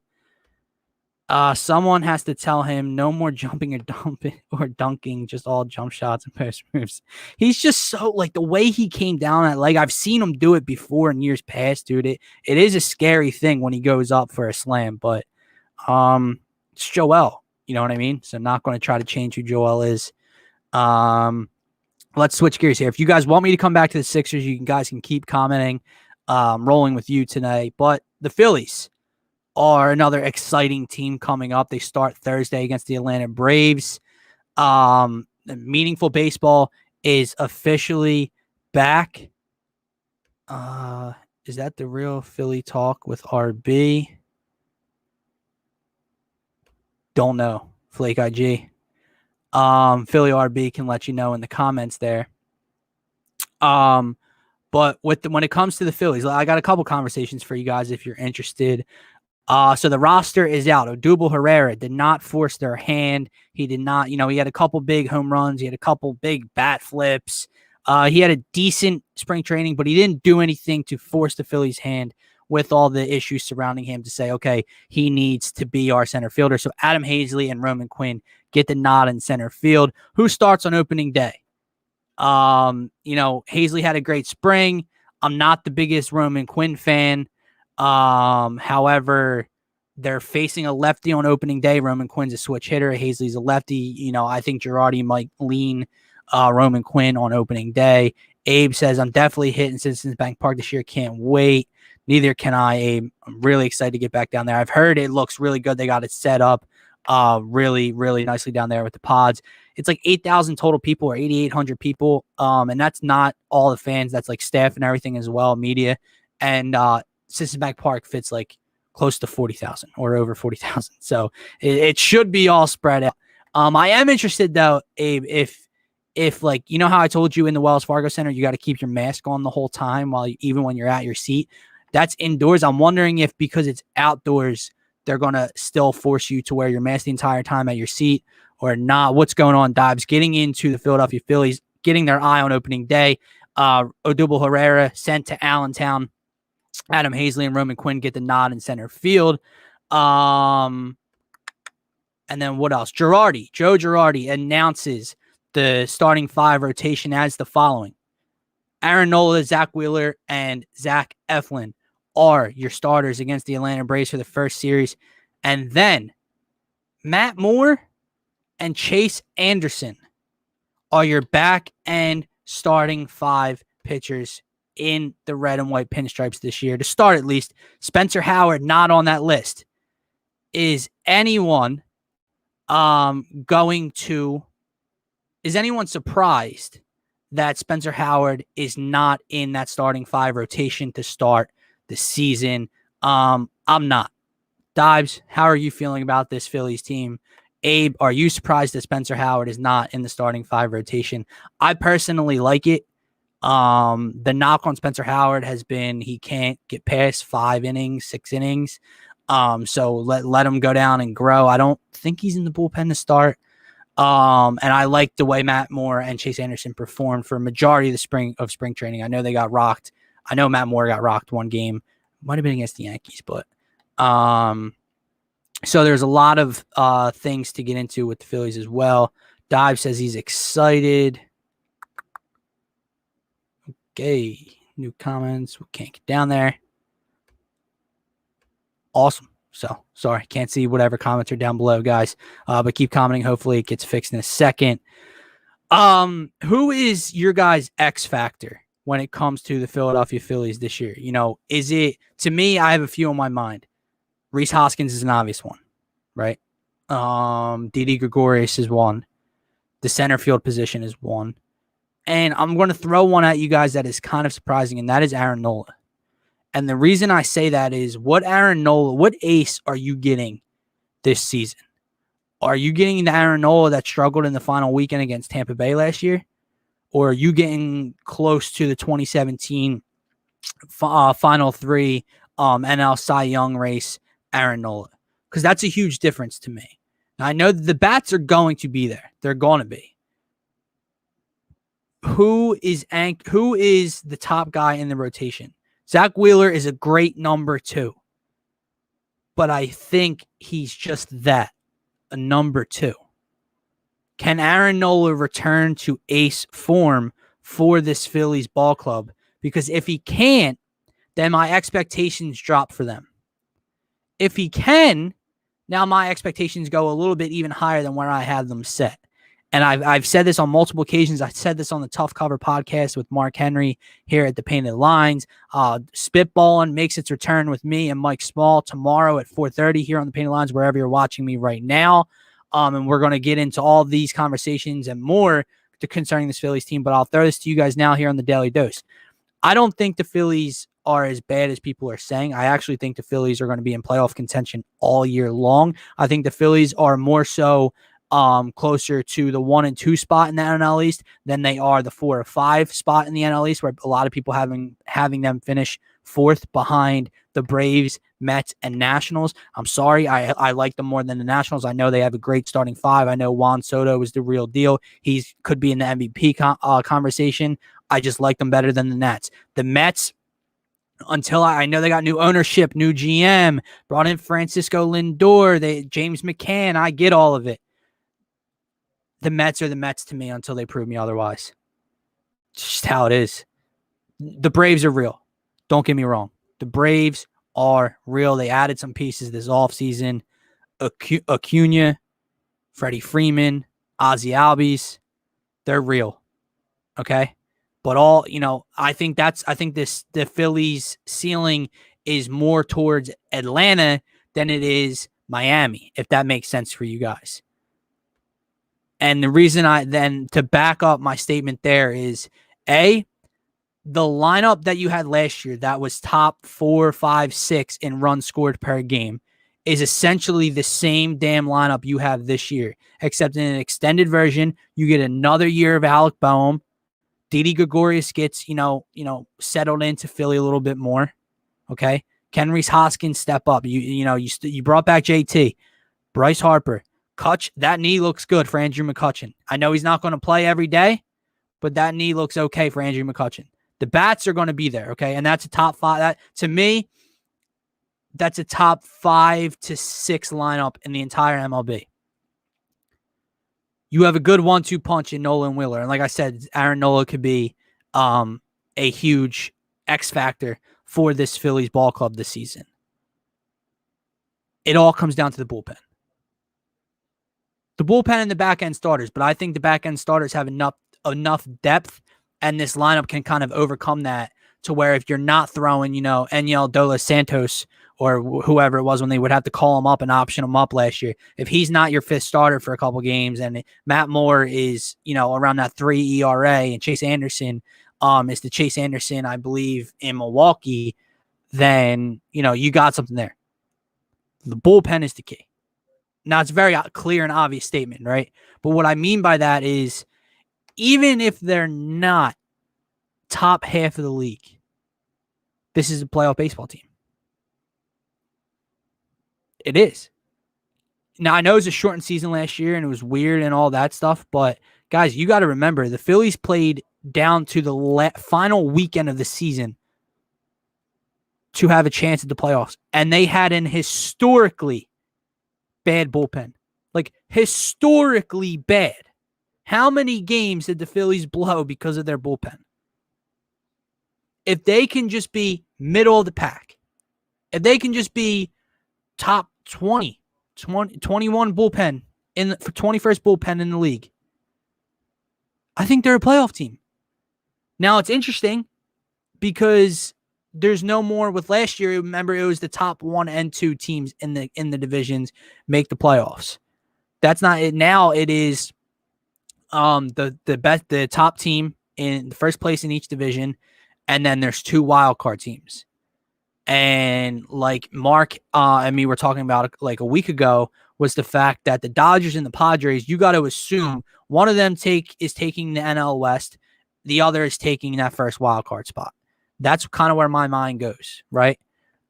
Someone has to tell him no more jumping or dunking, just all jump shots and post moves. He's just so, like, the way he came down at, like, I've seen him do it before in years past, dude. It is a scary thing when he goes up for a slam, but it's Joel, you know what I mean? So not going to try to change who Joel is. Let's switch gears here. If you guys want me to come back to the Sixers, you guys can keep commenting. Rolling with you tonight, but the Phillies are another exciting team coming up. They start Thursday against the Atlanta Braves. Meaningful baseball is officially back. Is that the real Philly talk with RB? Don't know. Flake IG. Philly RB can let you know in the comments there. But when it comes to the Phillies, I got a couple conversations for you guys if you're interested. So the roster is out. Odubel Herrera did not force their hand. He did not, he had a couple big home runs. He had a couple big bat flips. He had a decent spring training, but he didn't do anything to force the Phillies' hand with all the issues surrounding him to say, okay, he needs to be our center fielder. So Adam Hazley and Roman Quinn get the nod in center field. Who starts on opening day? Hazley had a great spring. I'm not the biggest Roman Quinn fan. However, they're facing a lefty on opening day. Roman Quinn's a switch hitter. Hazley's a lefty. I think Girardi might lean Roman Quinn on opening day. Abe says, I'm definitely hitting Citizens Bank Park this year. Can't wait. Neither can I, Abe. I'm really excited to get back down there. I've heard it looks really good. They got it set up really, really nicely down there with the pods. It's like 8,000 total people or 8,800 people. And that's not all the fans. That's like staff and everything as well, media. And Citizens Bank Park fits like close to 40,000 or over 40,000. So it should be all spread out. I am interested though, Abe, if like, how I told you in the Wells Fargo Center, you got to keep your mask on the whole time even when you're at your seat. That's indoors. I'm wondering if because it's outdoors, they're going to still force you to wear your mask the entire time at your seat or not. What's going on, Dobbs? Getting into the Philadelphia Phillies, getting their eye on opening day. Odubel Herrera sent to Allentown. Adam Hazley and Roman Quinn get the nod in center field. And then what else? Joe Girardi announces the starting 5 rotation as the following. Aaron Nola, Zach Wheeler, and Zach Eflin are your starters against the Atlanta Braves for the first series. And then Matt Moore and Chase Anderson are your back end starting 5 pitchers in the red and white pinstripes this year, to start at least. Spencer Howard not on that list. Is anyone surprised that Spencer Howard is not in that starting 5 rotation to start the season? I'm not. Dives, how are you feeling about this Phillies team? Abe, are you surprised that Spencer Howard is not in the starting 5 rotation? I personally like it. The knock on Spencer Howard has been he can't get past 5 innings, 6 innings. So let him go down and grow. I don't think he's in the bullpen to start. And I like the way Matt Moore and Chase Anderson performed for a majority of the spring training. I know they got rocked. I know Matt Moore got rocked one game. Might have been against the Yankees, but so there's a lot of things to get into with the Phillies as well. Dive says he's excited. Okay, new comments. We can't get down there. Awesome. So, sorry, can't see whatever comments are down below, guys. But keep commenting. Hopefully it gets fixed in a second. Who is your guys' X factor when it comes to the Philadelphia Phillies this year? You know, is it, to me, I have a few on my mind. Rhys Hoskins is an obvious one, right? Didi Gregorius is one. The center field position is one. And I'm going to throw one at you guys that is kind of surprising, and that is Aaron Nola. And the reason I say that is what ace are you getting this season? Are you getting the Aaron Nola that struggled in the final weekend against Tampa Bay last year? Or are you getting close to the 2017 Final 3 NL Cy Young race Aaron Nola? Because that's a huge difference to me. Now, I know that the bats are going to be there. They're going to be. Who is the top guy in the rotation? Zach Wheeler is a great number 2. But I think he's just that, a number 2. Can Aaron Nola return to ace form for this Phillies ball club? Because if he can't, then my expectations drop for them. If he can, now my expectations go a little bit even higher than where I had them set. And I've said this on multiple occasions. I said this on the Tough Cover podcast with Mark Henry here at the Painted Lines. Spitballing makes its return with me and Mike Small tomorrow at 4:30 here on the Painted Lines, wherever you're watching me right now. And we're going to get into all these conversations and more concerning this Phillies team. But I'll throw this to you guys now here on the Daily Dose. I don't think the Phillies are as bad as people are saying. I actually think the Phillies are going to be in playoff contention all year long. I think the Phillies are more so closer to the 1 and 2 spot in the NL East than they are the 4 or 5 spot in the NL East, where a lot of people having them finish 4th behind the Braves, Mets, and Nationals. I'm sorry, I like them more than the Nationals. I know they have a great starting 5. I know Juan Soto is the real deal. He could be in the MVP conversation. I just like them better than the Nats. The Mets, until I know they got new ownership, new GM, brought in Francisco Lindor, James McCann. I get all of it. The Mets are the Mets to me until they prove me otherwise. It's just how it is. The Braves are real. Don't get me wrong. The Braves are real. They added some pieces this offseason. Acuna, Freddie Freeman, Ozzie Albies. They're real. Okay? But I think the Phillies ceiling is more towards Atlanta than it is Miami, if that makes sense for you guys. And the reason to back up my statement there is, A, the lineup that you had last year that was top 4, 5, 6 in runs scored per game is essentially the same damn lineup you have this year, except in an extended version, you get another year of Alec Boehm. Didi Gregorius gets, settled into Philly a little bit more. Okay. Can Rhys Hoskins step up? You brought back JT, Bryce Harper. Kutch, that knee looks good for Andrew McCutchen. I know he's not going to play every day, but that knee looks okay for Andrew McCutchen. The bats are going to be there, okay? And that's a top 5. To me, that's a top 5 to 6 lineup in the entire MLB. You have a good 1-2 punch in Nola and Wheeler. And like I said, Aaron Nola could be a huge X factor for this Phillies ball club this season. It all comes down to the bullpen. The bullpen and the back-end starters, but I think the back-end starters have enough depth, and this lineup can kind of overcome that to where if you're not throwing, Enyel Dola Santos or whoever it was when they would have to call him up and option him up last year, if he's not your fifth starter for a couple games and Matt Moore is, around that 3 ERA and Chase Anderson is the Chase Anderson, I believe, in Milwaukee, then, you got something there. The bullpen is the key. Now, it's a very clear and obvious statement, right? But what I mean by that is even if they're not top half of the league, this is a playoff baseball team. It is. Now, I know it was a shortened season last year and it was weird and all that stuff, but guys, you got to remember the Phillies played down to the final weekend of the season to have a chance at the playoffs, and they had an historically bad bullpen. Like, historically bad. How many games did the Phillies blow because of their bullpen? If they can just be middle of the pack, if they can just be top 21 bullpen for 21st bullpen in the league, I think they're a playoff team. Now, it's interesting because there's no more with last year. Remember, it was the top 1 and 2 teams in the divisions make the playoffs. That's not it. Now it is the top team in the first place in each division, and then there's 2 wild card teams. And like Mark and me were talking about like a week ago was the fact that the Dodgers and the Padres, you got to assume one of them is taking the NL West, the other is taking that first wild card spot. That's kind of where my mind goes, right?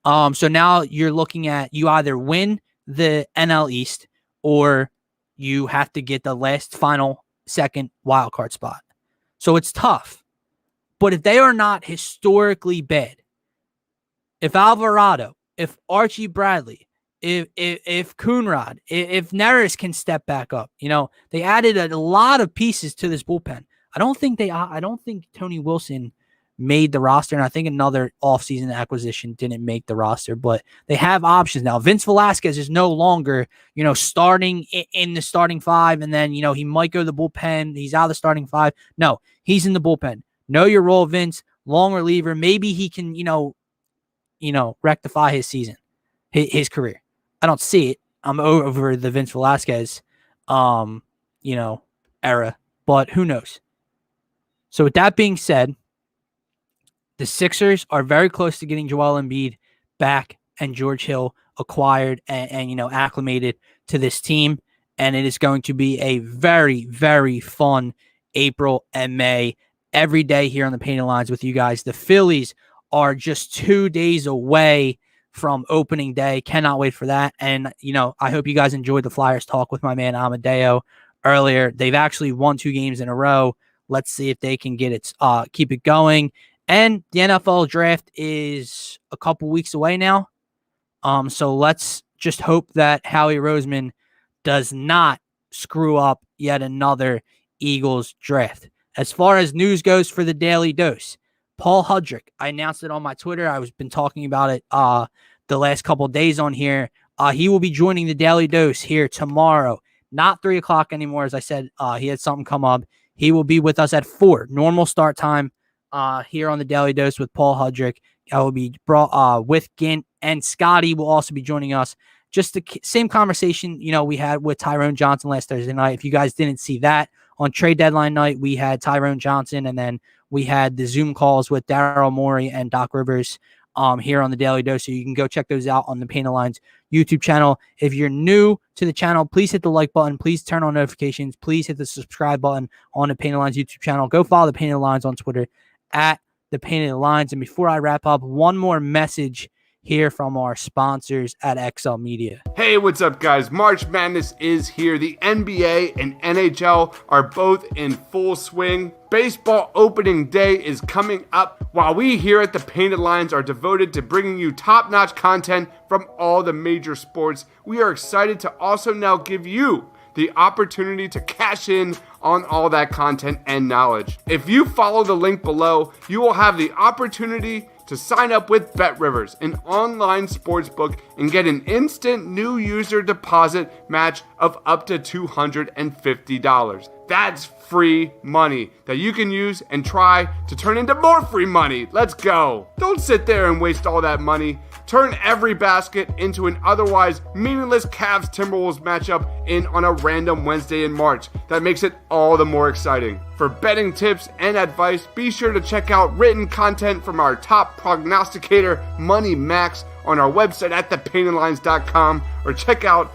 So now you're looking at you either win the NL East or you have to get the last final second wild card spot. So it's tough. But if they are not historically bad, if Alvarado, if Archie Bradley, if Coonrod, if Neris can step back up, they added a lot of pieces to this bullpen. I don't think Tony Wilson made the roster, and I think another offseason acquisition didn't make the roster, but they have options now. Vince Velasquez is no longer, starting in the starting 5, and then, he might go to the bullpen. He's out of the starting 5. No, he's in the bullpen. Know your role, Vince. Long reliever. Maybe he can, rectify his season, his career. I don't see it. I'm over the Vince Velasquez, era, but who knows? So with that being said, the Sixers are very close to getting Joel Embiid back and George Hill acquired and acclimated to this team. And it is going to be a very, very fun April and May every day here on the Painted Lines with you guys. The Phillies are just 2 days away from opening day. Cannot wait for that. And, I hope you guys enjoyed the Flyers talk with my man Amadeo earlier. They've actually won 2 games in a row. Let's see if they can keep it going. And the NFL draft is a couple weeks away now. So let's just hope that Howie Roseman does not screw up yet another Eagles draft. As far as news goes for the Daily Dose, Paul Hudrick, I announced it on my Twitter. I've been talking about it the last couple of days on here. He will be joining the Daily Dose here tomorrow. Not 3 o'clock anymore, as I said. He had something come up. He will be with us at 4, normal start time. Here on the Daily Dose with Paul Hudrick. I will be brought with Gint, and Scotty will also be joining us. Just the same conversation, we had with Tyrone Johnson last Thursday night. If you guys didn't see that, on trade deadline night, we had Tyrone Johnson, and then we had the Zoom calls with Daryl Morey and Doc Rivers here on the Daily Dose. So you can go check those out on the Painted Lines YouTube channel. If you're new to the channel, please hit the like button. Please turn on notifications. Please hit the subscribe button on the Painted Lines YouTube channel. Go follow the Painted Lines on Twitter at the Painted Lines. And before I wrap up, one more message here from our sponsors at XL Media. Hey, what's up, guys? March Madness is here. The NBA and NHL are both in full swing. Baseball opening day is coming up, while we here at the Painted Lines are devoted to bringing you top-notch content from all the major sports. We are excited to also now give you the opportunity to cash in on all that content and knowledge. If you follow the link below, you will have the opportunity to sign up with BetRivers, an online sportsbook, and get an instant new user deposit match of up to $250. That's free money that you can use and try to turn into more free money. Let's go. Don't sit there and waste all that money. Turn every basket into an otherwise meaningless Cavs-Timberwolves matchup in on a random Wednesday in March. That makes it all the more exciting. For betting tips and advice, be sure to check out written content from our top prognosticator, Money Max, on our website at thepaintedlines.com, or check out